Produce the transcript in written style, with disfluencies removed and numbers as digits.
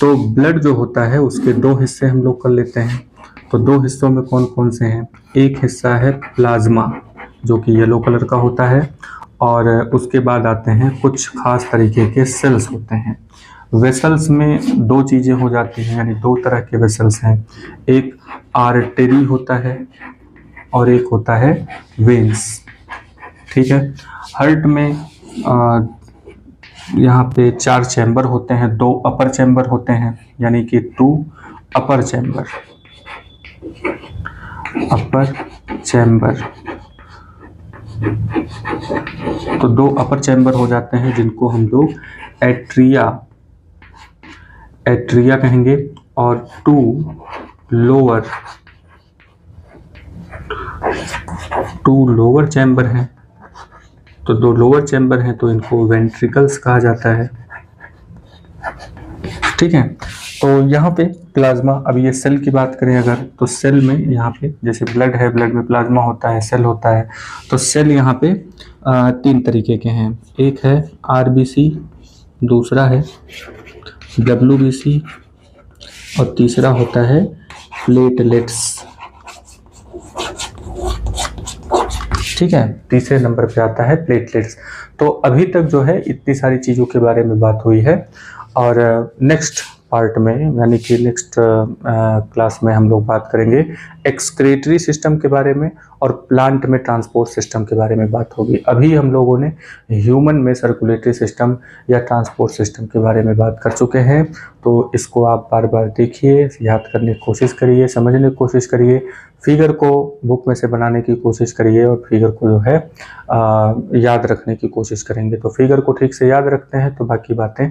तो ब्लड जो होता है उसके दो हिस्से हम लोग कर लेते हैं। तो दो हिस्सों में कौन कौन से हैं? एक हिस्सा है प्लाज्मा जो कि येलो कलर का होता है, और उसके बाद आते हैं कुछ खास तरीके के सेल्स होते हैं। वेसल्स में दो चीज़ें हो जाती हैं, यानी दो तरह के वेसल्स हैं। एक आर्टरी होता है और एक होता है वेन्स। ठीक है। हार्ट में यहाँ पे 4 चैम्बर होते हैं, 2 अपर चैम्बर होते हैं, यानी कि 2 अपर चैम्बर। तो 2 अपर चैम्बर हो जाते हैं जिनको हम लोग एट्रिया कहेंगे, और 2 लोअर चैम्बर हैं। तो 2 लोअर चैम्बर हैं तो इनको वेंट्रिकल्स कहा जाता है। ठीक है। तो यहाँ पे प्लाज्मा, अब ये सेल की बात करें अगर, तो सेल में यहाँ पे जैसे ब्लड है, ब्लड में प्लाज्मा होता है, सेल होता है। तो सेल यहाँ पे 3 तरीके के हैं। एक है आरबीसी, दूसरा है डब्ल्यूबीसी, और तीसरा होता है प्लेटलेट्स। ठीक है, तीसरे नंबर पे आता है प्लेटलेट्स। तो अभी तक जो है इतनी सारी चीज़ों के बारे में बात हुई है, और नेक्स्ट पार्ट में यानी कि नेक्स्ट क्लास में हम लोग बात करेंगे एक्सक्रीटरी सिस्टम के बारे में, और प्लांट में ट्रांसपोर्ट सिस्टम के बारे में बात होगी। अभी हम लोगों ने ह्यूमन में सर्कुलेटरी सिस्टम या ट्रांसपोर्ट सिस्टम के बारे में बात कर चुके हैं। तो इसको आप बार बार देखिए, याद करने की कोशिश करिए, समझने की कोशिश करिए, फिगर को बुक में से बनाने की कोशिश करिए, और फिगर को जो है याद रखने की कोशिश करेंगे। तो फिगर को ठीक से याद रखते हैं तो बाकी बातें